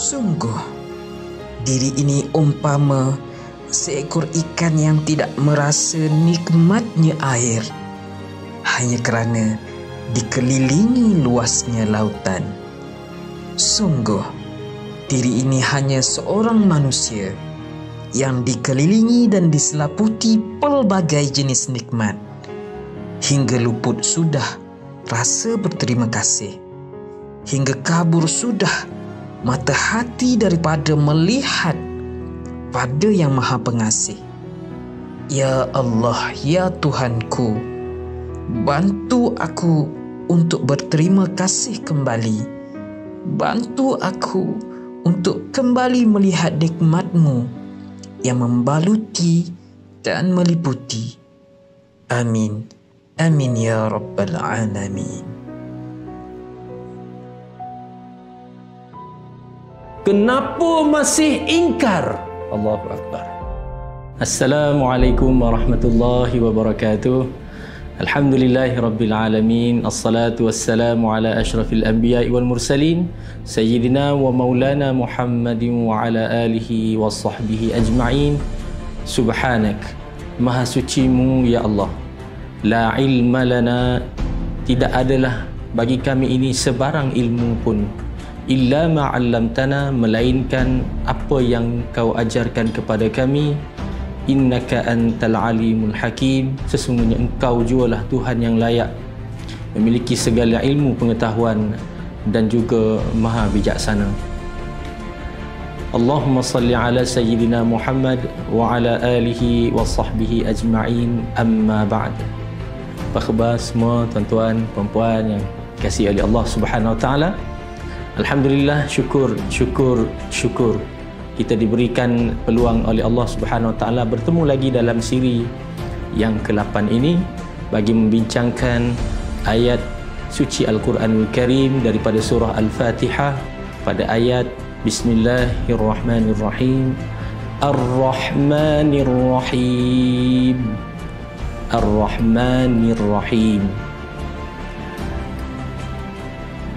Sungguh, diri ini umpama seekor ikan yang tidak merasa nikmatnya air hanya kerana dikelilingi luasnya lautan. Sungguh, diri ini hanya seorang manusia yang dikelilingi dan diselaputi pelbagai jenis nikmat, hingga luput sudah rasa berterima kasih, hingga kabur sudah mata hati daripada melihat pada Yang Maha Pengasih. Ya Allah, ya Tuhanku, bantu aku untuk berterima kasih kembali. Bantu aku untuk kembali melihat nikmat-Mu yang membaluti dan meliputi. Amin. Amin ya Rabbal Alamin. Kenapa masih ingkar? Allahu Akbar. Assalamualaikum warahmatullahi wabarakatuh. Alhamdulillahi Rabbil Alamin. Assalatu wassalamu ala ashrafil anbiya'i wal mursalin Sayyidina wa maulana Muhammadin wa ala alihi wa sahbihi ajma'in. Subhanak, Maha sucimu ya Allah, la ilma lana, tidak adalah bagi kami ini sebarang ilmu pun, illa ma'allamtana, melainkan apa yang kau ajarkan kepada kami. Innaka antal alimul hakim, sesungguhnya engkau jualah Tuhan yang layak memiliki segala ilmu pengetahuan dan juga maha bijaksana. Allahumma salli ala sayyidina Muhammad wa ala alihi wa sahbihi ajma'in, amma ba'd. Apa khabar semua tuan-tuan, perempuan yang dikasihi oleh Allah Subhanahu wa taala? Alhamdulillah, syukur kita diberikan peluang oleh Allah Subhanahu wa taala bertemu lagi dalam siri yang ke-8 ini bagi membincangkan ayat suci Al-Quranul Karim daripada surah Al-Fatihah pada ayat Bismillahirrahmanirrahim. Ar-Rahmanir-Rahim. Ar-Rahmanir-Rahim.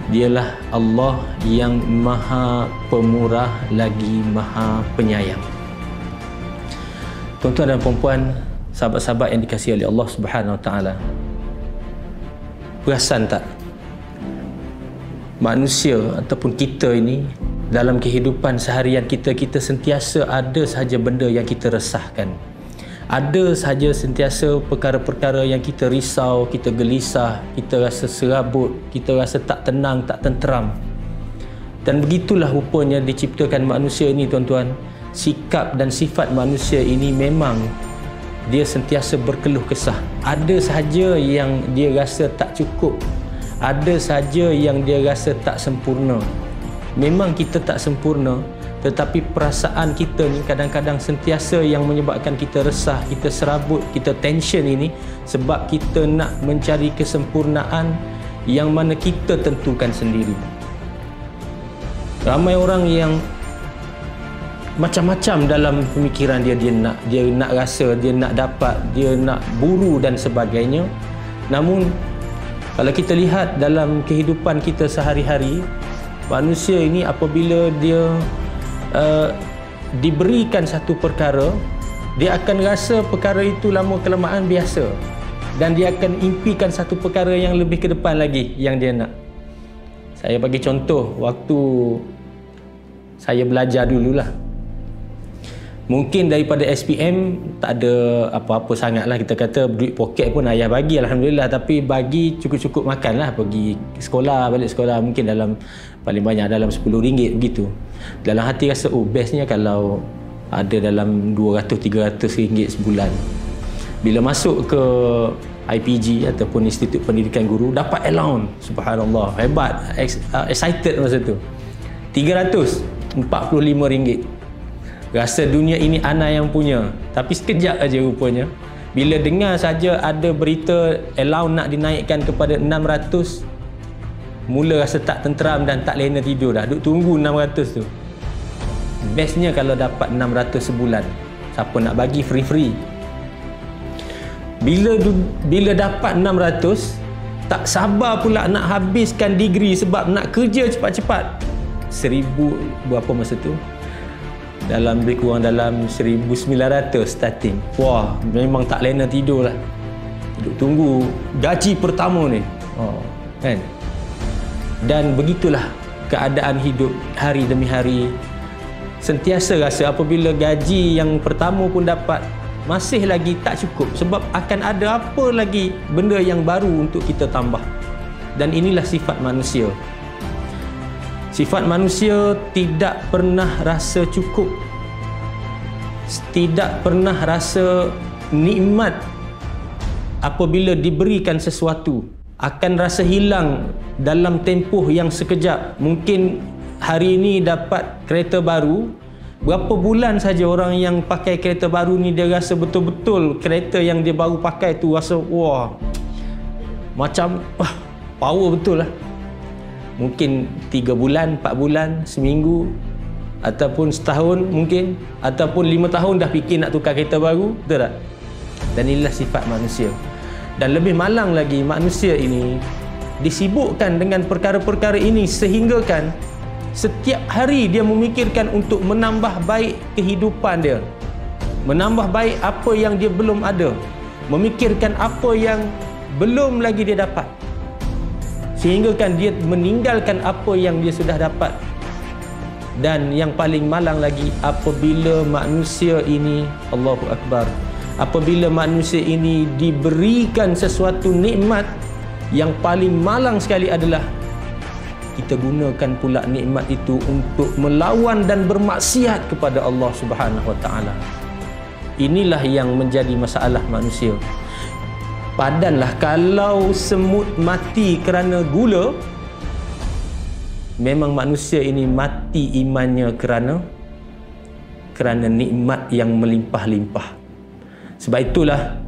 Dialah Allah yang maha pemurah lagi maha penyayang. Tuan-tuan dan puan-puan, sahabat-sahabat yang dikasihi oleh Allah Subhanahu wa taala, perasan tak manusia ataupun kita ini dalam kehidupan seharian kita sentiasa ada sahaja benda yang kita resahkan. Ada sahaja sentiasa perkara-perkara yang kita risau, kita gelisah, kita rasa serabut, kita rasa tak tenang, tak tenteram. Dan begitulah rupanya diciptakan manusia ini, tuan-tuan. Sikap dan sifat manusia ini memang dia sentiasa berkeluh kesah. Ada sahaja yang dia rasa tak cukup, ada sahaja yang dia rasa tak sempurna. Memang kita tak sempurna, tetapi perasaan kita ni kadang-kadang sentiasa yang menyebabkan kita resah, kita serabut, kita tension ini sebab kita nak mencari kesempurnaan yang mana kita tentukan sendiri. Ramai orang yang macam-macam dalam pemikiran dia nak rasa, dia nak dapat, dia nak buru dan sebagainya. Namun kalau kita lihat dalam kehidupan kita sehari-hari, manusia ini apabila dia diberikan satu perkara, dia akan rasa perkara itu lama kelamaan biasa dan dia akan impikan satu perkara yang lebih ke depan lagi yang dia nak. Saya bagi contoh, waktu saya belajar dululah, mungkin daripada SPM tak ada apa-apa sangat lah, kita kata duit poket pun ayah bagi, Alhamdulillah, tapi bagi cukup-cukup makan lah, pergi sekolah, balik sekolah mungkin dalam paling banyak dalam RM10 begitu. Dalam hati rasa, oh bestnya kalau ada dalam RM200-300 sebulan. Bila masuk ke IPG ataupun Institut Pendidikan Guru, dapat allowance, subhanallah, hebat, excited masa tu, RM345. Rasa dunia ini ana yang punya. Tapi sekejap aja rupanya, bila dengar saja ada berita allowance nak dinaikkan kepada 600, mula rasa tak tenteram dan tak lena tidur dah. Duk tunggu 600 tu. Bestnya kalau dapat 600 sebulan. Siapa nak bagi free-free. Bila dapat 600, tak sabar pula nak habiskan degree sebab nak kerja cepat-cepat. berapa masa tu? Dalam lebih kurang dalam 1900 starting. Wah, memang tak lena tidur lah. Duduk tunggu gaji pertama ni. Kan? Dan begitulah keadaan hidup hari demi hari. Sentiasa rasa apabila gaji yang pertama pun dapat, masih lagi tak cukup, sebab akan ada apa lagi benda yang baru untuk kita tambah. Dan inilah sifat manusia. Sifat manusia tidak pernah rasa cukup, tidak pernah rasa nikmat. Apabila diberikan sesuatu, akan rasa hilang dalam tempoh yang sekejap. Mungkin hari ini dapat kereta baru, berapa bulan saja orang yang pakai kereta baru ni dia rasa betul-betul kereta yang dia baru pakai tu rasa wah, macam power betul lah. Mungkin 3 bulan, 4 bulan, seminggu, ataupun setahun mungkin, ataupun 5 tahun dah fikir nak tukar kereta baru, betul tak? Dan inilah sifat manusia. Dan lebih malang lagi, manusia ini disibukkan dengan perkara-perkara ini sehingga kan setiap hari dia memikirkan untuk menambah baik kehidupan dia, menambah baik apa yang dia belum ada, memikirkan apa yang belum lagi dia dapat, sehingga kan dia meninggalkan apa yang dia sudah dapat. Dan yang paling malang lagi, apabila manusia ini, Allahu Akbar, apabila manusia ini diberikan sesuatu nikmat, yang paling malang sekali adalah kita gunakan pula nikmat itu untuk melawan dan bermaksiat kepada Allah Subhanahu Wa Taala. Inilah yang menjadi masalah manusia. Padanlah kalau semut mati kerana gula, memang manusia ini mati imannya kerana nikmat yang melimpah-limpah. Sebab itulah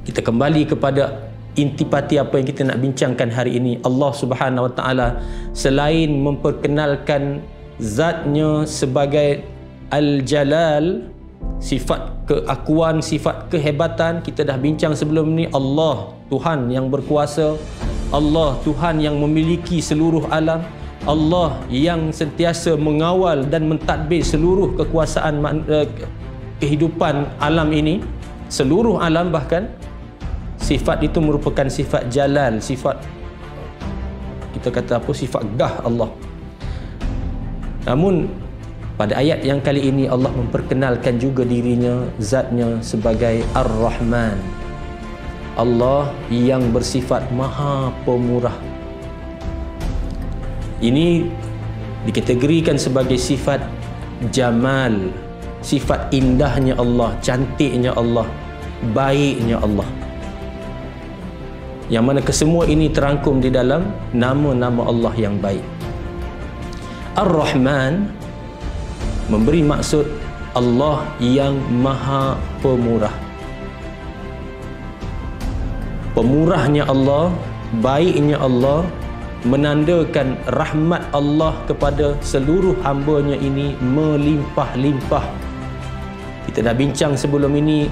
kita kembali kepada intipati apa yang kita nak bincangkan hari ini. Allah Subhanahu Wa Taala selain memperkenalkan zatnya sebagai Al-Jalal, sifat keakuan, sifat kehebatan, kita dah bincang sebelum ni. Allah Tuhan yang berkuasa, Allah Tuhan yang memiliki seluruh alam, Allah yang sentiasa mengawal dan mentadbir seluruh kekuasaan kehidupan alam ini, seluruh alam. Bahkan sifat itu merupakan sifat jalal, sifat kita kata apa, sifat gah Allah. Namun pada ayat yang kali ini Allah memperkenalkan juga dirinya, zatnya sebagai Ar-Rahman, Allah yang bersifat Maha Pemurah. Ini dikategorikan sebagai sifat jamal, sifat indahnya Allah, cantiknya Allah, baiknya Allah, yang mana kesemua ini terangkum di dalam nama-nama Allah yang baik. Ar-Rahman memberi maksud Allah yang Maha Pemurah. Pemurahnya Allah, baiknya Allah, menandakan rahmat Allah kepada seluruh hamba-Nya ini melimpah-limpah. Kita dah bincang sebelum ini,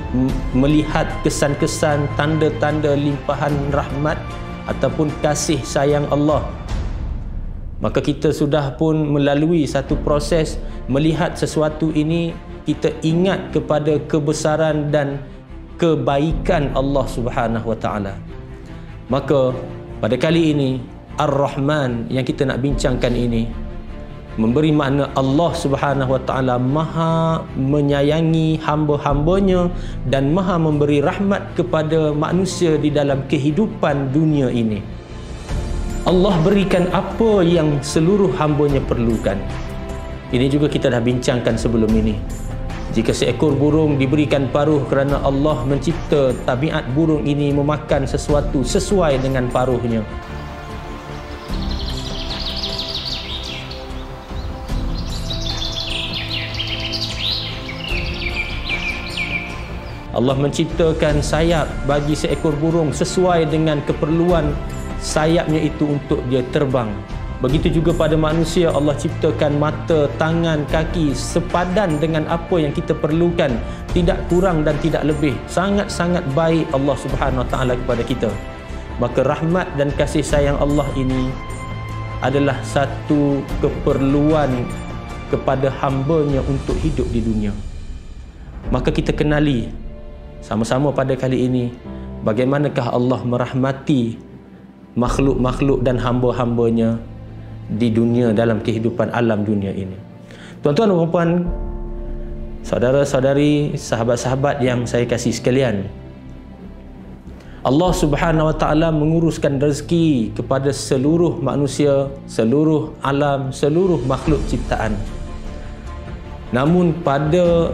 melihat kesan-kesan, tanda-tanda limpahan rahmat ataupun kasih sayang Allah. Maka kita sudah pun melalui satu proses melihat sesuatu ini, kita ingat kepada kebesaran dan kebaikan Allah Subhanahu Wa Taala. Maka pada kali ini Ar-Rahman yang kita nak bincangkan ini memberi makna Allah Subhanahu Wa Taala maha menyayangi hamba-hambanya dan maha memberi rahmat kepada manusia di dalam kehidupan dunia ini. Allah berikan apa yang seluruh hambanya perlukan. Ini juga kita dah bincangkan sebelum ini. Jika seekor burung diberikan paruh kerana Allah mencipta tabiat burung ini memakan sesuatu sesuai dengan paruhnya. Allah menciptakan sayap bagi seekor burung sesuai dengan keperluan sayapnya itu untuk dia terbang. Begitu juga pada manusia, Allah ciptakan mata, tangan, kaki sepadan dengan apa yang kita perlukan, tidak kurang dan tidak lebih. Sangat-sangat baik Allah Subhanahu Wa Taala kepada kita. Maka rahmat dan kasih sayang Allah ini adalah satu keperluan kepada hamba-Nya untuk hidup di dunia. Maka kita kenali sama-sama pada kali ini bagaimanakah Allah merahmati makhluk-makhluk dan hamba-hamba-Nya di dunia, dalam kehidupan alam dunia ini. Tuan-tuan dan puan-puan, saudara-saudari, sahabat-sahabat yang saya kasih sekalian, Allah Subhanahu wa taala menguruskan rezeki kepada seluruh manusia, seluruh alam, seluruh makhluk ciptaan. Namun pada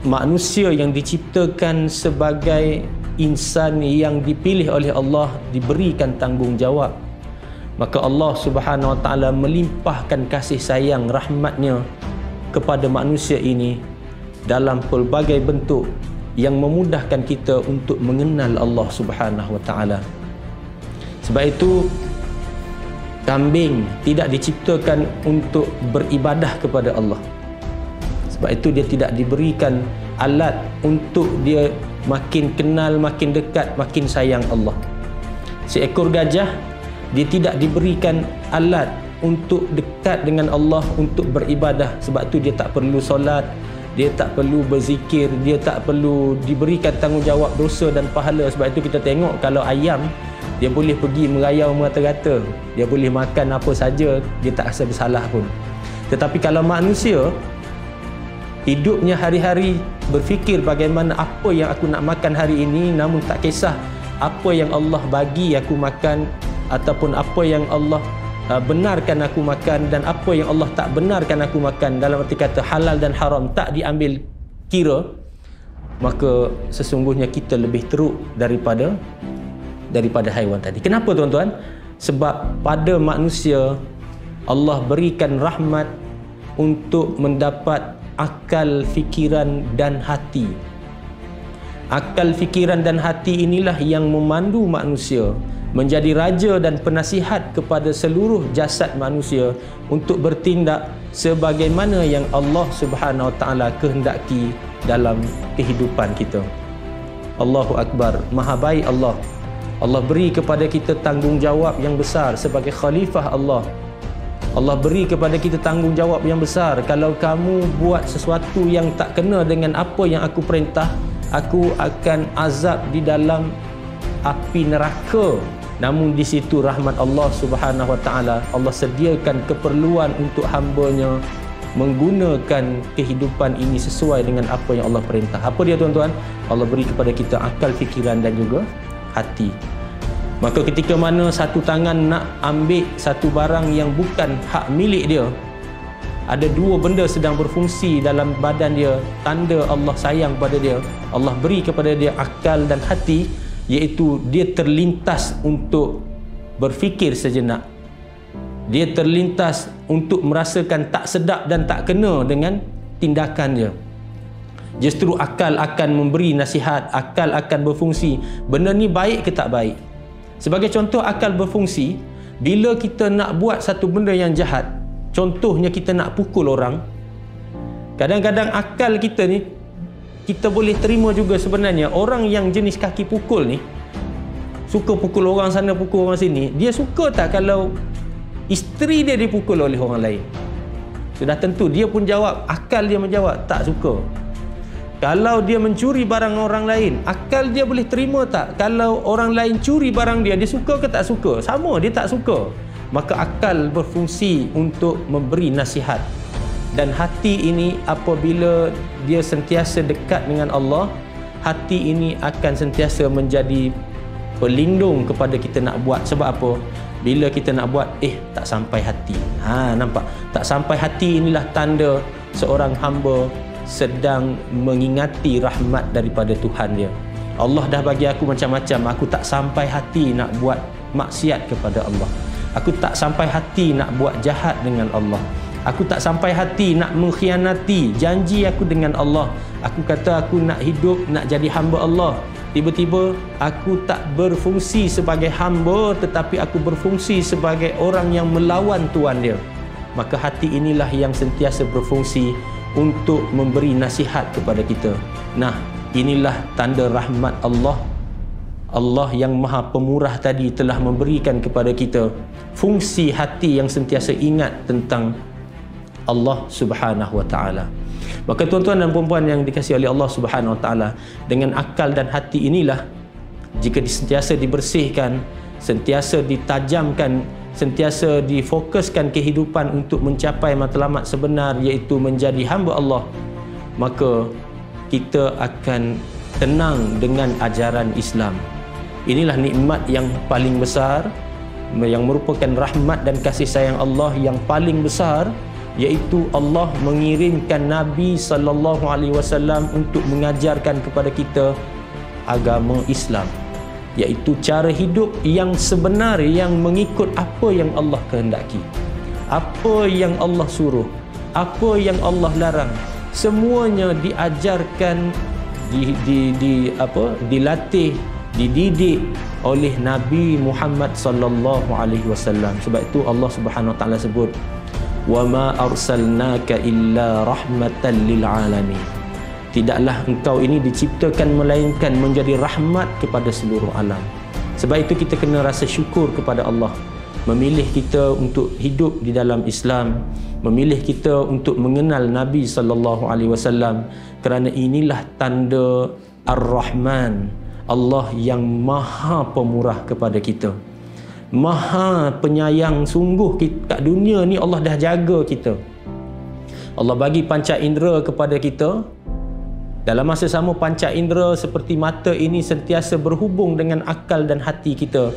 manusia yang diciptakan sebagai insan yang dipilih oleh Allah, diberikan tanggungjawab, maka Allah Subhanahu wa taala melimpahkan kasih sayang rahmat-Nya kepada manusia ini dalam pelbagai bentuk yang memudahkan kita untuk mengenal Allah Subhanahu wa taala. Sebab itu kambing tidak diciptakan untuk beribadah kepada Allah. Sebab itu dia tidak diberikan alat untuk dia makin kenal, makin dekat, makin sayang Allah. Seekor gajah, dia tidak diberikan alat untuk dekat dengan Allah, untuk beribadah. Sebab tu dia tak perlu solat, dia tak perlu berzikir, dia tak perlu diberikan tanggungjawab dosa dan pahala. Sebab itu kita tengok kalau ayam, dia boleh pergi merayau merata-rata, dia boleh makan apa saja, dia tak rasa bersalah pun. Tetapi kalau manusia, hidupnya hari-hari berfikir bagaimana apa yang aku nak makan hari ini, namun tak kisah apa yang Allah bagi aku makan ataupun apa yang Allah benarkan aku makan dan apa yang Allah tak benarkan aku makan, dalam arti kata halal dan haram tak diambil kira, maka sesungguhnya kita lebih teruk daripada haiwan tadi. Kenapa tuan-tuan? Sebab pada manusia Allah berikan rahmat untuk mendapat akal, fikiran dan hati. Akal, fikiran dan hati inilah yang memandu manusia menjadi raja dan penasihat kepada seluruh jasad manusia untuk bertindak sebagaimana yang Allah Subhanahu wa taala kehendaki dalam kehidupan kita. Allahu Akbar. Maha baik Allah. Allah beri kepada kita tanggungjawab yang besar sebagai khalifah Allah. Allah beri kepada kita tanggungjawab yang besar. Kalau kamu buat sesuatu yang tak kena dengan apa yang aku perintah, aku akan azab di dalam api neraka. Namun di situ rahmat Allah Subhanahu wa taala, Allah sediakan keperluan untuk hamba-Nya menggunakan kehidupan ini sesuai dengan apa yang Allah perintah. Apa dia tuan-tuan? Allah beri kepada kita akal, fikiran dan juga hati. Maka ketika mana satu tangan nak ambil satu barang yang bukan hak milik dia, ada dua benda sedang berfungsi dalam badan dia, tanda Allah sayang pada dia, Allah beri kepada dia akal dan hati, iaitu dia terlintas untuk berfikir sejenak. Dia terlintas untuk merasakan tak sedap dan tak kena dengan tindakan dia. Justru akal akan memberi nasihat, akal akan berfungsi. Benda ni baik ke tak baik? Sebagai contoh, akal berfungsi bila kita nak buat satu benda yang jahat. Contohnya kita nak pukul orang. Kadang-kadang akal kita ni, kita boleh terima juga sebenarnya orang yang jenis kaki pukul ni, suka pukul orang sana, pukul orang sini. Dia suka tak kalau isteri dia dipukul oleh orang lain? Sudah tentu dia pun jawab, akal dia menjawab tak suka. Kalau dia mencuri barang orang lain, akal dia boleh terima tak? Kalau orang lain curi barang dia, dia suka ke tak suka? Sama, dia tak suka. Maka akal berfungsi untuk memberi nasihat. Dan hati ini apabila dia sentiasa dekat dengan Allah, hati ini akan sentiasa menjadi pelindung kepada kita nak buat. Sebab apa? Bila kita nak buat, tak sampai hati. Nampak? Tak sampai hati inilah tanda seorang hamba sedang mengingati rahmat daripada Tuhan dia. Allah dah bagi aku macam-macam, aku tak sampai hati nak buat maksiat kepada Allah. Aku tak sampai hati nak buat jahat dengan Allah. Aku tak sampai hati nak mengkhianati janji aku dengan Allah. Aku kata aku nak hidup, nak jadi hamba Allah. Tiba-tiba aku tak berfungsi sebagai hamba, tetapi aku berfungsi sebagai orang yang melawan Tuhan dia. Maka hati inilah yang sentiasa berfungsi untuk memberi nasihat kepada kita. Nah, inilah tanda rahmat Allah Allah yang Maha Pemurah tadi telah memberikan kepada kita fungsi hati yang sentiasa ingat tentang Allah Subhanahu wa taala. Maka tuan-tuan dan puan-puan yang dikasihi oleh Allah Subhanahu wa taala, dengan akal dan hati inilah, jika sentiasa dibersihkan, sentiasa ditajamkan, sentiasa difokuskan kehidupan untuk mencapai matlamat sebenar, iaitu menjadi hamba Allah, maka kita akan tenang dengan ajaran Islam. Inilah nikmat yang paling besar, yang merupakan rahmat dan kasih sayang Allah yang paling besar, iaitu Allah mengirimkan Nabi sallallahu alaihi wasallam untuk mengajarkan kepada kita agama Islam, iaitu cara hidup yang sebenar yang mengikut apa yang Allah kehendaki, apa yang Allah suruh, apa yang Allah larang. Semuanya diajarkan, dilatih, dididik oleh Nabi Muhammad sallallahu alaihi wasallam. Sebab itu Allah Subhanahu wa taala sebut, "Wa ma arsalnaka illa rahmatan lil alamin." Tidaklah engkau ini diciptakan melainkan menjadi rahmat kepada seluruh alam. Sebab itu kita kena rasa syukur kepada Allah, memilih kita untuk hidup di dalam Islam, memilih kita untuk mengenal Nabi sallallahu alaihi wasallam, kerana inilah tanda Ar-Rahman, Allah yang Maha Pemurah kepada kita, Maha Penyayang. Sungguh kat dunia ni Allah dah jaga kita. Allah bagi panca indera kepada kita. Dalam masa sama, panca indera seperti mata ini sentiasa berhubung dengan akal dan hati kita,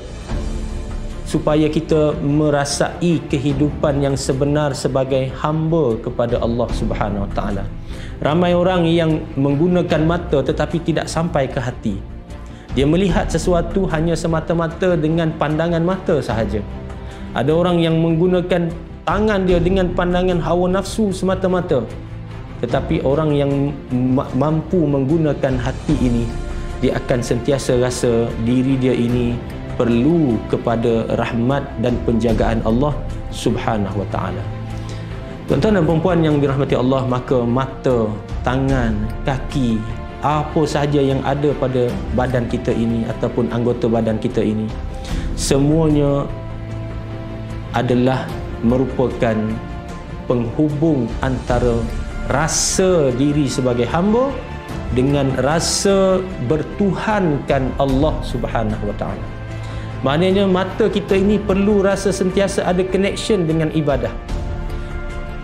supaya kita merasai kehidupan yang sebenar sebagai hamba kepada Allah Subhanahu wa taala. Ramai orang yang menggunakan mata tetapi tidak sampai ke hati. Dia melihat sesuatu hanya semata-mata dengan pandangan mata sahaja. Ada orang yang menggunakan tangan dia dengan pandangan hawa nafsu semata-mata. Tetapi orang yang mampu menggunakan hati ini, dia akan sentiasa rasa diri dia ini perlu kepada rahmat dan penjagaan Allah Subhanahu wa taala. Tuan-tuan dan puan-puan yang dirahmati Allah, maka mata, tangan, kaki, apa sahaja yang ada pada badan kita ini ataupun anggota badan kita ini, semuanya adalah merupakan penghubung antara rasa diri sebagai hamba dengan rasa bertuhankan Allah Subhanahu wa taala. Maknanya mata kita ini perlu rasa sentiasa ada connection dengan ibadah.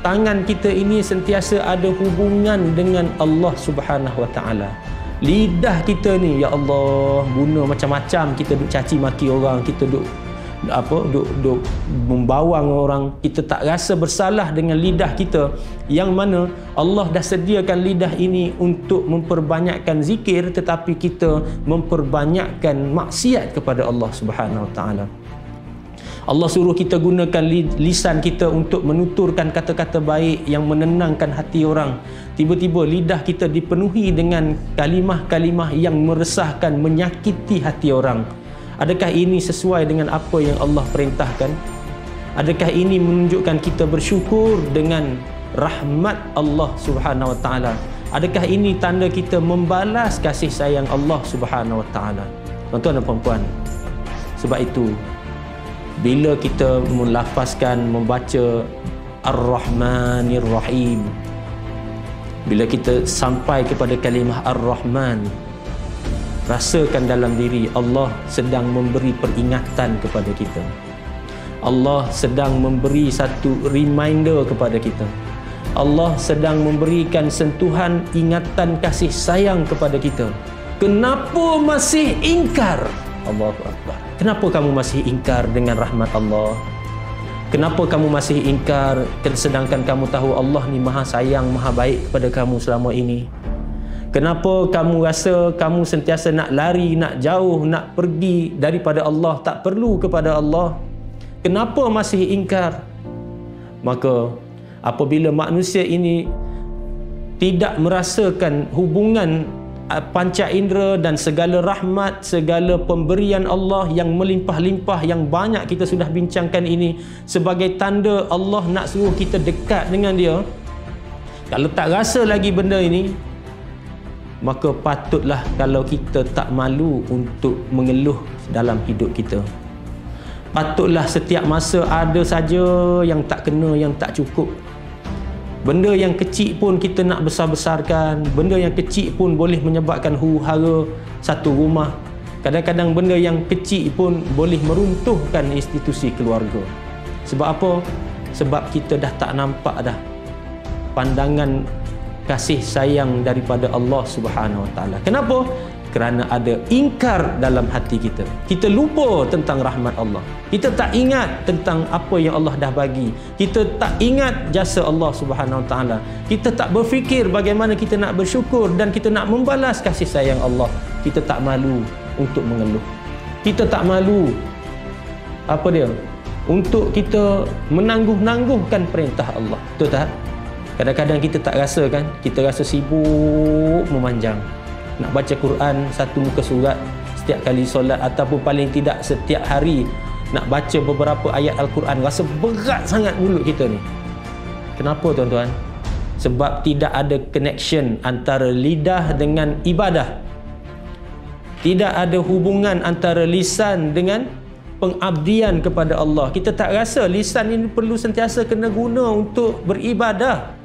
Tangan kita ini sentiasa ada hubungan dengan Allah Subhanahu wa taala. Lidah kita ni, ya Allah, guna macam-macam. Kita duk caci maki orang, kita duk membawang orang. Kita tak rasa bersalah dengan lidah kita, yang mana Allah dah sediakan lidah ini untuk memperbanyakkan zikir, tetapi kita memperbanyakkan maksiat kepada Allah Subhanahu wa taala. Allah suruh kita gunakan lisan kita untuk menuturkan kata-kata baik yang menenangkan hati orang. Tiba-tiba lidah kita dipenuhi dengan kalimah-kalimah yang meresahkan, menyakiti hati orang. Adakah ini sesuai dengan apa yang Allah perintahkan? Adakah ini menunjukkan kita bersyukur dengan rahmat Allah Subhanahu wa taala? Adakah ini tanda kita membalas kasih sayang Allah Subhanahu wa taala? Tuan-tuan dan puan-puan, sebab itu bila kita melafazkan, membaca Ar-Rahmanir Rahim, bila kita sampai kepada kalimah Ar-Rahman, rasakan dalam diri Allah sedang memberi peringatan kepada kita. Allah sedang memberi satu reminder kepada kita. Allah sedang memberikan sentuhan ingatan kasih sayang kepada kita. Kenapa masih ingkar? Allahu Akbar. Kenapa kamu masih ingkar dengan rahmat Allah? Kenapa kamu masih ingkar sedangkan kamu tahu Allah ni maha sayang, maha baik kepada kamu selama ini? Kenapa kamu rasa kamu sentiasa nak lari, nak jauh, nak pergi daripada Allah, tak perlu kepada Allah? Kenapa masih ingkar? Maka apabila manusia ini tidak merasakan hubungan panca indera dan segala rahmat, segala pemberian Allah yang melimpah-limpah, yang banyak kita sudah bincangkan ini, sebagai tanda Allah nak suruh kita dekat dengan dia. Kalau tak rasa lagi benda ini, maka patutlah kalau kita tak malu untuk mengeluh dalam hidup kita. Patutlah setiap masa ada saja yang tak kena, yang tak cukup. Benda yang kecil pun kita nak besar-besarkan. Benda yang kecil pun boleh menyebabkan huru-hara satu rumah. Kadang-kadang benda yang kecil pun boleh meruntuhkan institusi keluarga. Sebab apa? Sebab kita dah tak nampak dah pandangan kasih sayang daripada Allah Subhanahu Wa Taala. Kenapa? Kerana ada ingkar dalam hati kita. Kita lupa tentang rahmat Allah. Kita tak ingat tentang apa yang Allah dah bagi. Kita tak ingat jasa Allah Subhanahu Wa Taala. Kita tak berfikir bagaimana kita nak bersyukur dan kita nak membalas kasih sayang Allah. Kita tak malu untuk mengeluh. Kita tak malu apa dia? Untuk kita menangguh-nangguhkan perintah Allah. Betul tak? Kadang-kadang kita tak rasa kan? Kita rasa sibuk memanjang. Nak baca Quran satu muka surat setiap kali solat, ataupun paling tidak setiap hari nak baca beberapa ayat Al-Quran, rasa berat sangat mulut kita ni. Kenapa tuan-tuan? Sebab tidak ada connection antara lidah dengan ibadah. Tidak ada hubungan antara lisan dengan pengabdian kepada Allah. Kita tak rasa lisan ini perlu sentiasa kena guna untuk beribadah.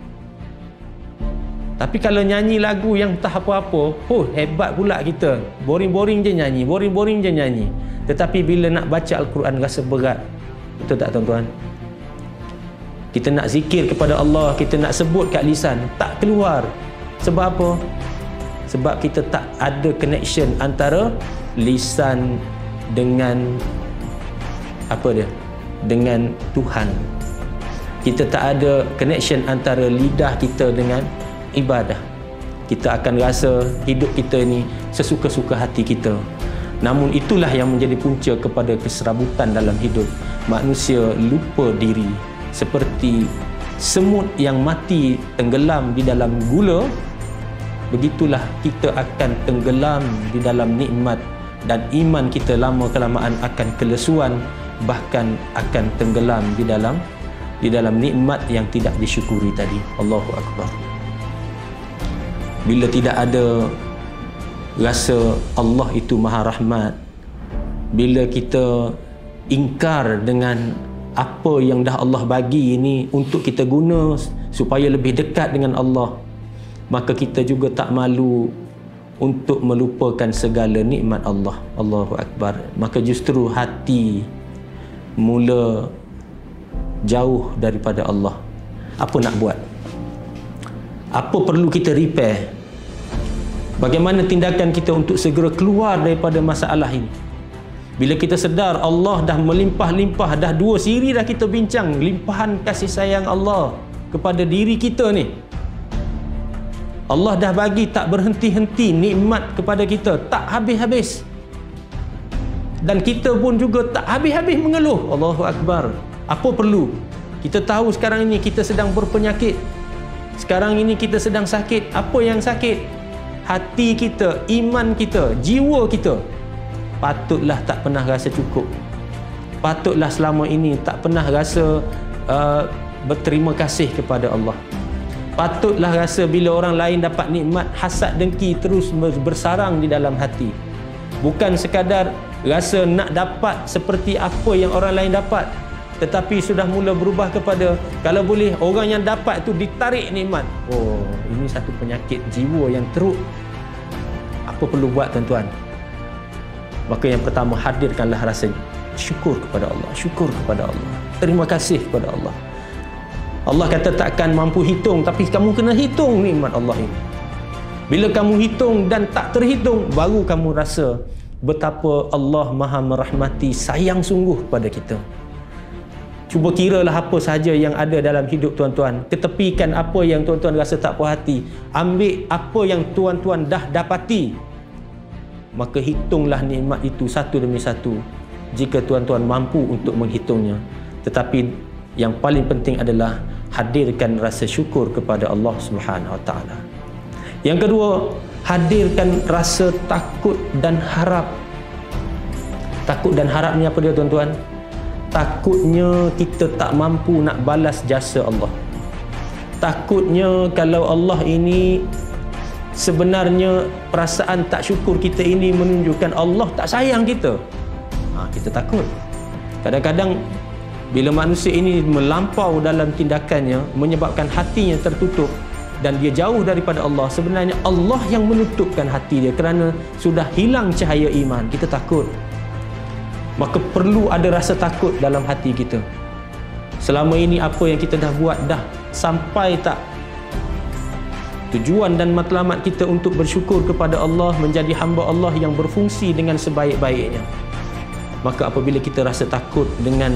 Tapi kalau nyanyi lagu yang tak apa-apa, hebat pula kita. Boring-boring je nyanyi, boring-boring je nyanyi. Tetapi bila nak baca Al-Quran rasa berat. Betul tak tuan-tuan? Kita nak zikir kepada Allah, kita nak sebut kat lisan, tak keluar. Sebab apa? Sebab kita tak ada connection antara lisan dengan apa dia? Dengan Tuhan. Kita tak ada connection antara lidah kita dengan ibadah. Kita akan rasa hidup kita ni sesuka-suka hati kita. Namun itulah yang menjadi punca kepada keserabutan dalam hidup. Manusia lupa diri. Seperti semut yang mati tenggelam di dalam gula, begitulah kita akan tenggelam di dalam nikmat, dan iman kita lama-kelamaan akan kelesuan, bahkan akan tenggelam di dalam nikmat yang tidak disyukuri tadi. Allahu Akbar. Bila tidak ada rasa Allah itu maha rahmat, bila kita ingkar dengan apa yang dah Allah bagi ini untuk kita guna supaya lebih dekat dengan Allah, maka kita juga tak malu untuk melupakan segala nikmat Allah. Allahu Akbar. Maka justru hati mula jauh daripada Allah. Apa nak buat? Apa perlu kita repair? Bagaimana tindakan kita untuk segera keluar daripada masalah ini? Bila kita sedar Allah dah melimpah-limpah, dah 2 siri dah kita bincang limpahan kasih sayang Allah kepada diri kita ni. Allah dah bagi tak berhenti-henti nikmat kepada kita, tak habis-habis. Dan kita pun juga tak habis-habis mengeluh. Allahu Akbar. Apa perlu? Kita tahu sekarang ini kita sedang berpenyakit. Sekarang ini kita sedang sakit. Apa yang sakit? Hati kita, iman kita, jiwa kita. Patutlah tak pernah rasa cukup. Patutlah selama ini tak pernah rasa berterima kasih kepada Allah. Patutlah rasa bila orang lain dapat nikmat, hasad dengki terus bersarang di dalam hati. Bukan sekadar rasa nak dapat seperti apa yang orang lain dapat, tetapi sudah mula berubah kepada kalau boleh orang yang dapat tu ditarik nikmat. Oh, ini satu penyakit jiwa yang teruk. Apa perlu buat tuan-tuan? Maka yang pertama, hadirkanlah rasa syukur kepada Allah. Syukur kepada Allah. Terima kasih kepada Allah. Allah kata takkan mampu hitung, tapi kamu kena hitung nikmat Allah ini. Bila kamu hitung dan tak terhitung, baru kamu rasa betapa Allah maha merahmati, sayang sungguh pada kita. Cuba kiralah apa sahaja yang ada dalam hidup tuan-tuan. Ketepikan apa yang tuan-tuan rasa tak puas hati. Ambil apa yang tuan-tuan dah dapati. Maka hitunglah nikmat itu satu demi satu, jika tuan-tuan mampu untuk menghitungnya. Tetapi yang paling penting adalah hadirkan rasa syukur kepada Allah Subhanahu Wa Taala. Yang kedua, hadirkan rasa takut dan harap. Takut dan harap ni apa dia tuan-tuan? Takutnya kita tak mampu nak balas jasa Allah. Takutnya kalau Allah ini sebenarnya perasaan tak syukur kita ini menunjukkan Allah tak sayang kita. Kita takut. Kadang-kadang bila manusia ini melampau dalam tindakannya, menyebabkan hatinya tertutup dan dia jauh daripada Allah, sebenarnya Allah yang menutupkan hati dia kerana sudah hilang cahaya iman. Kita takut. Maka perlu ada rasa takut dalam hati kita. Selama ini apa yang kita dah buat dah sampai tak tujuan dan matlamat kita untuk bersyukur kepada Allah, menjadi hamba Allah yang berfungsi dengan sebaik-baiknya. Maka apabila kita rasa takut dengan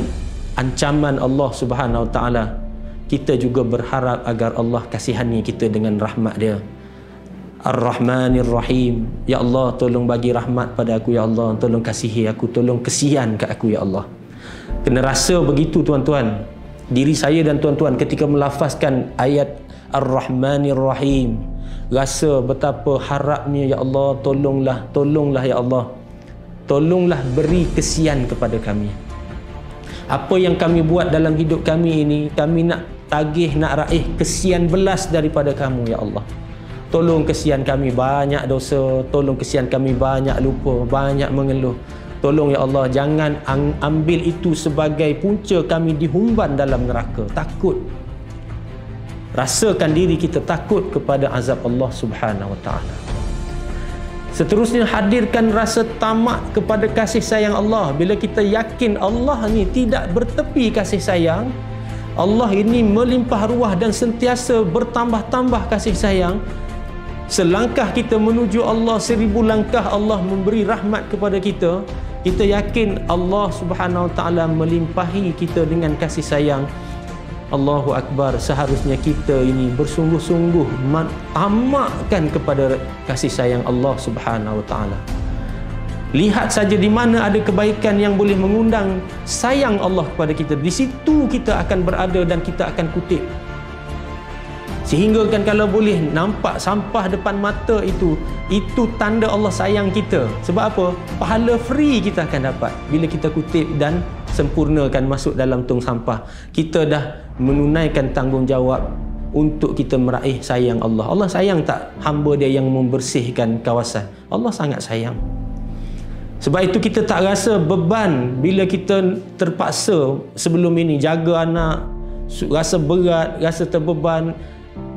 ancaman Allah Subhanahu Wa Taala, kita juga berharap agar Allah kasihani kita dengan rahmat dia. Ar-Rahmanir Rahim. Ya Allah, tolong bagi rahmat pada aku ya Allah, tolong kasihi aku, tolong kesian ke aku ya Allah. Kena rasa begitu tuan-tuan. Diri saya dan tuan-tuan ketika melafazkan ayat Ar-Rahmanir Rahim, rasa betapa harapnya ya Allah, tolonglah ya Allah. Tolonglah beri kesian kepada kami. Apa yang kami buat dalam hidup kami ini, kami nak tagih, nak raih kesian belas daripada kamu ya Allah. Tolong kesian kami banyak dosa, tolong kesian kami banyak lupa, banyak mengeluh. Tolong ya Allah, jangan ambil itu sebagai punca kami dihumban dalam neraka. Takut. Rasakan diri kita takut kepada azab Allah Subhanahu Wa Taala. Seterusnya, hadirkan rasa tamak kepada kasih sayang Allah. Bila kita yakin Allah ni tidak bertepi kasih sayang, Allah ini melimpah ruah dan sentiasa bertambah-tambah kasih sayang, selangkah kita menuju Allah, 1000 langkah Allah memberi rahmat kepada kita. Kita yakin Allah Subhanahu Wa Taala melimpahi kita dengan kasih sayang. Allahu Akbar, seharusnya kita ini bersungguh-sungguh tamakkan kepada kasih sayang Allah Subhanahu Wa Taala. Lihat saja di mana ada kebaikan yang boleh mengundang sayang Allah kepada kita, di situ kita akan berada dan kita akan kutip. Sehingga kan kalau boleh nampak sampah depan mata itu tanda Allah sayang kita. Sebab apa? Pahala free kita akan dapat bila kita kutip dan sempurnakan masuk dalam tong sampah. Kita dah menunaikan tanggungjawab untuk kita meraih sayang Allah. Allah sayang tak hamba dia yang membersihkan kawasan? Allah sangat sayang. Sebab itu kita tak rasa beban bila kita terpaksa sebelum ini jaga anak, rasa berat, rasa terbeban.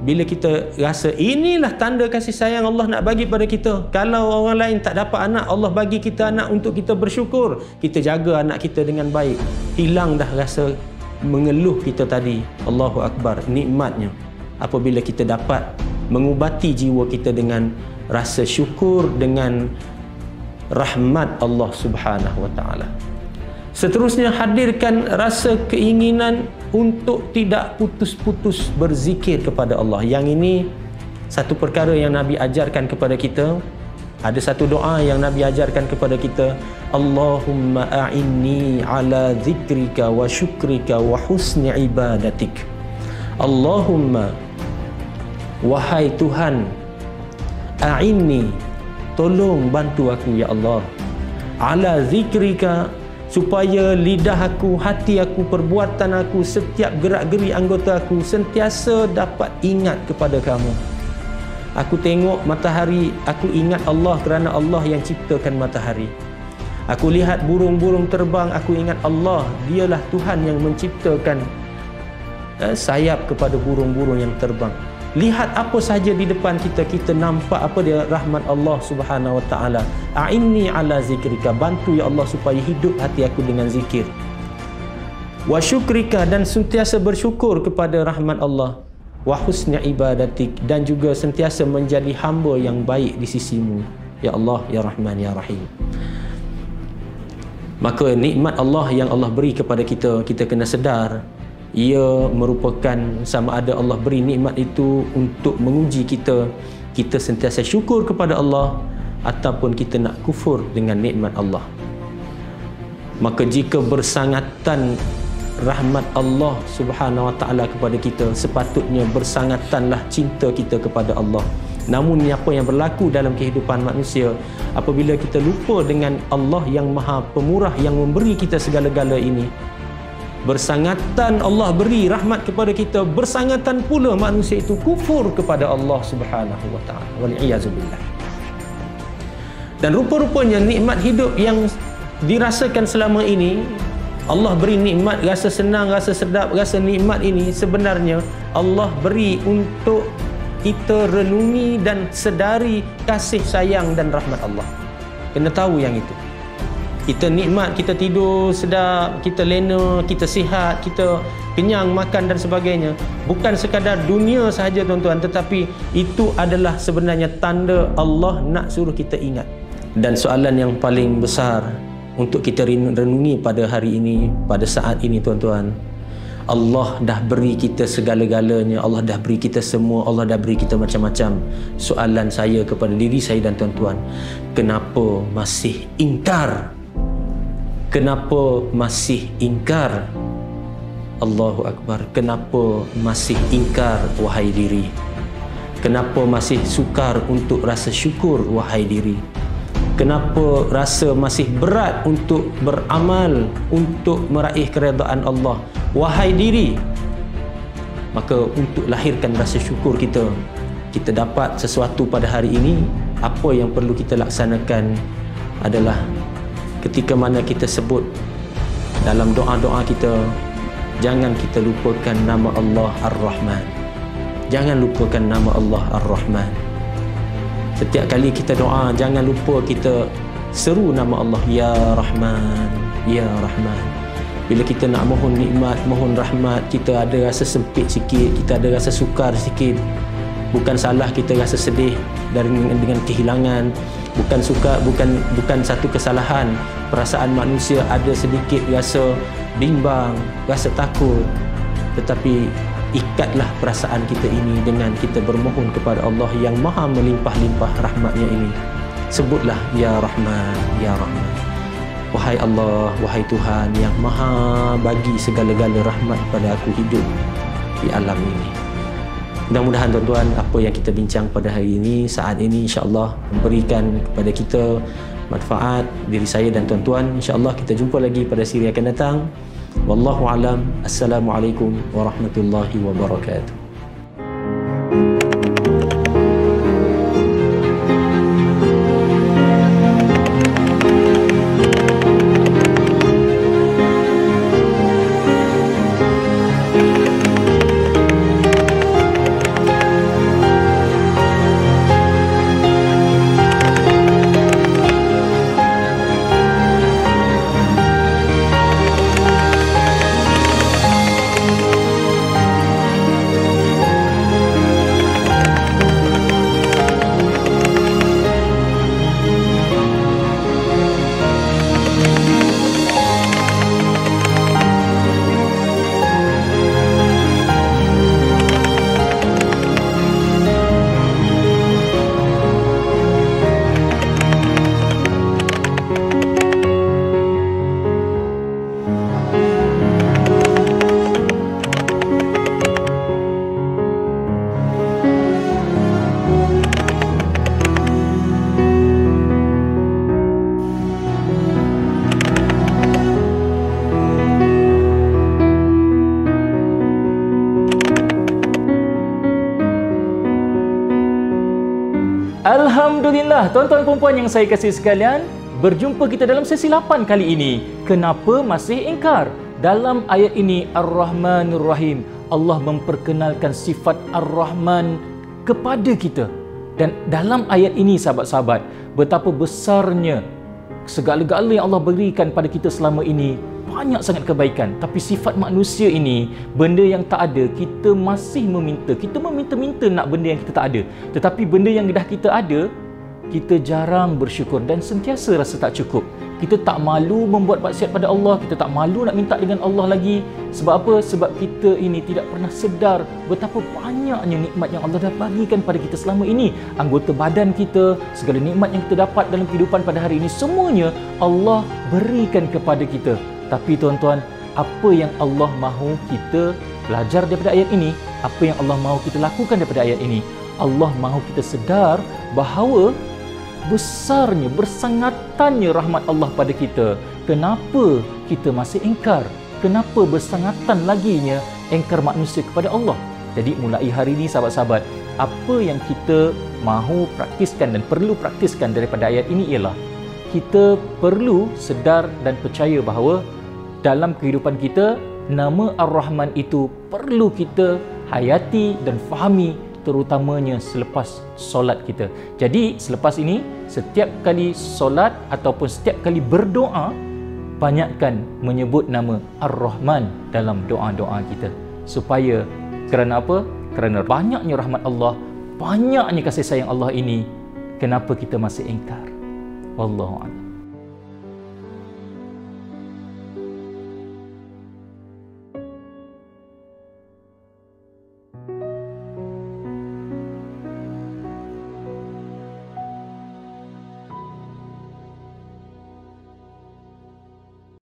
Bila kita rasa inilah tanda kasih sayang Allah nak bagi pada kita. Kalau orang lain tak dapat anak, Allah bagi kita anak untuk kita bersyukur. Kita jaga anak kita dengan baik. Hilang dah rasa mengeluh kita tadi. Allahu Akbar, nikmatnya apabila kita dapat mengubati jiwa kita dengan rasa syukur, dengan rahmat Allah Subhanahu Wa Taala. Seterusnya, hadirkan rasa keinginan untuk tidak putus-putus berzikir kepada Allah. Yang ini satu perkara yang Nabi ajarkan kepada kita. Ada satu doa yang Nabi ajarkan kepada kita. Allahumma a'inni ala zikrika wa syukrika wa husni ibadatik. Allahumma, wahai Tuhan, a'inni, tolong bantu aku ya Allah, ala zikrika, supaya lidah aku, hati aku, perbuatan aku, setiap gerak-geri anggota aku sentiasa dapat ingat kepada kamu. Aku tengok matahari, aku ingat Allah kerana Allah yang ciptakan matahari. Aku lihat burung-burung terbang, aku ingat Allah, dialah Tuhan yang menciptakan sayap kepada burung-burung yang terbang. Lihat apa saja di depan kita, kita nampak apa dia rahmat Allah Subhanahu Wa Taala. A'inni ala zikrika, bantu ya Allah supaya hidup hati aku dengan zikir. Wa syukrika, dan sentiasa bersyukur kepada rahmat Allah. Wa husni ibadatik, dan juga sentiasa menjadi hamba yang baik di sisimu. Ya Allah, ya Rahman, ya Rahim. Maka nikmat Allah yang Allah beri kepada kita, kita kena sedar ia merupakan sama ada Allah beri nikmat itu untuk menguji kita, kita sentiasa syukur kepada Allah, ataupun kita nak kufur dengan nikmat Allah. Maka jika bersangatan rahmat Allah Subhanahu Wa Taala kepada kita, sepatutnya bersangatanlah cinta kita kepada Allah. Namun apa yang berlaku dalam kehidupan manusia, apabila kita lupa dengan Allah yang Maha Pemurah yang memberi kita segala-gala ini, bersangatan Allah beri rahmat kepada kita, bersangatan pula manusia itu kufur kepada Allah Subhanahu wa taala. Wal iyazubillah. Dan rupa-rupanya nikmat hidup yang dirasakan selama ini, Allah beri nikmat, rasa senang, rasa sedap, rasa nikmat ini sebenarnya Allah beri untuk kita renungi dan sedari kasih sayang dan rahmat Allah. Kena tahu yang itu. Kita nikmat, kita tidur sedap, kita lena, kita sihat, kita kenyang makan dan sebagainya. Bukan sekadar dunia sahaja tuan-tuan, tetapi itu adalah sebenarnya tanda Allah nak suruh kita ingat. Dan soalan yang paling besar untuk kita renungi pada hari ini, pada saat ini tuan-tuan, Allah dah beri kita segala-galanya, Allah dah beri kita semua, Allah dah beri kita macam-macam. Soalan saya kepada diri saya dan tuan-tuan, kenapa masih ingkar? Kenapa masih ingkar? Allahu Akbar. Kenapa masih ingkar, wahai diri? Kenapa masih sukar untuk rasa syukur, wahai diri? Kenapa rasa masih berat untuk beramal, untuk meraih keredaan Allah, wahai diri? Maka untuk lahirkan rasa syukur kita dapat sesuatu pada hari ini, apa yang perlu kita laksanakan adalah ketika mana kita sebut dalam doa-doa kita, jangan kita lupakan nama Allah Ar-Rahman. Jangan lupakan nama Allah Ar-Rahman. Setiap kali kita doa, jangan lupa kita seru nama Allah, Ya Rahman, Ya Rahman. Bila kita nak mohon nikmat, mohon rahmat, kita ada rasa sempit sikit, kita ada rasa sukar sikit. Bukan salah kita rasa sedih dengan kehilangan, bukan satu kesalahan. Perasaan manusia ada sedikit rasa bimbang, rasa takut, tetapi ikatlah perasaan kita ini dengan kita bermohon kepada Allah yang maha melimpah-limpah rahmatnya ini. Sebutlah Ya Rahman, Ya Rahman. Wahai Allah, wahai Tuhan yang maha bagi segala-gala rahmat pada aku hidup di alam ini. Mudah-mudahan tuan-tuan, apa yang kita bincang pada hari ini, saat ini, insya-Allah memberikan kepada kita manfaat, diri saya dan tuan-tuan. Insya-Allah kita jumpa lagi pada siri akan datang. Wallahu alam. Assalamualaikum warahmatullahi wabarakatuh. Alhamdulillah, tuan-tuan perempuan yang saya kasih sekalian, berjumpa kita dalam sesi 8 kali ini. Kenapa masih ingkar? Dalam ayat ini Ar-Rahmanur Rahim, Allah memperkenalkan sifat Ar-Rahman kepada kita. Dan dalam ayat ini sahabat-sahabat, betapa besarnya segala-gala yang Allah berikan pada kita selama ini, banyak sangat kebaikan. Tapi sifat manusia ini, benda yang tak ada, kita masih meminta. Kita meminta-minta nak benda yang kita tak ada. Tetapi benda yang dah kita ada, kita jarang bersyukur dan sentiasa rasa tak cukup. Kita tak malu membuat maksiat pada Allah, kita tak malu nak minta dengan Allah lagi. Sebab apa? Sebab kita ini tidak pernah sedar betapa banyaknya nikmat yang Allah dah bagikan pada kita selama ini. Anggota badan kita, segala nikmat yang kita dapat dalam kehidupan pada hari ini, semuanya Allah berikan kepada kita. Tapi tuan-tuan, apa yang Allah mahu kita belajar daripada ayat ini? Apa yang Allah mahu kita lakukan daripada ayat ini? Allah mahu kita sedar bahawa besarnya, bersangatannya rahmat Allah pada kita. Kenapa kita masih ingkar? kenapa bersangatan laginya engkar manusia kepada Allah? Jadi mulai hari ini sahabat-sahabat, apa yang kita mahu praktiskan dan perlu praktiskan daripada ayat ini ialah kita perlu sedar dan percaya bahawa dalam kehidupan kita, nama Ar-Rahman itu perlu kita hayati dan fahami, terutamanya selepas solat kita. Jadi selepas ini, setiap kali solat ataupun setiap kali berdoa, banyakkan menyebut nama Ar-Rahman dalam doa-doa kita. Supaya kerana apa? Kerana banyaknya rahmat Allah, banyaknya kasih sayang Allah ini, kenapa kita masih ingkar? Wallahu a'lam.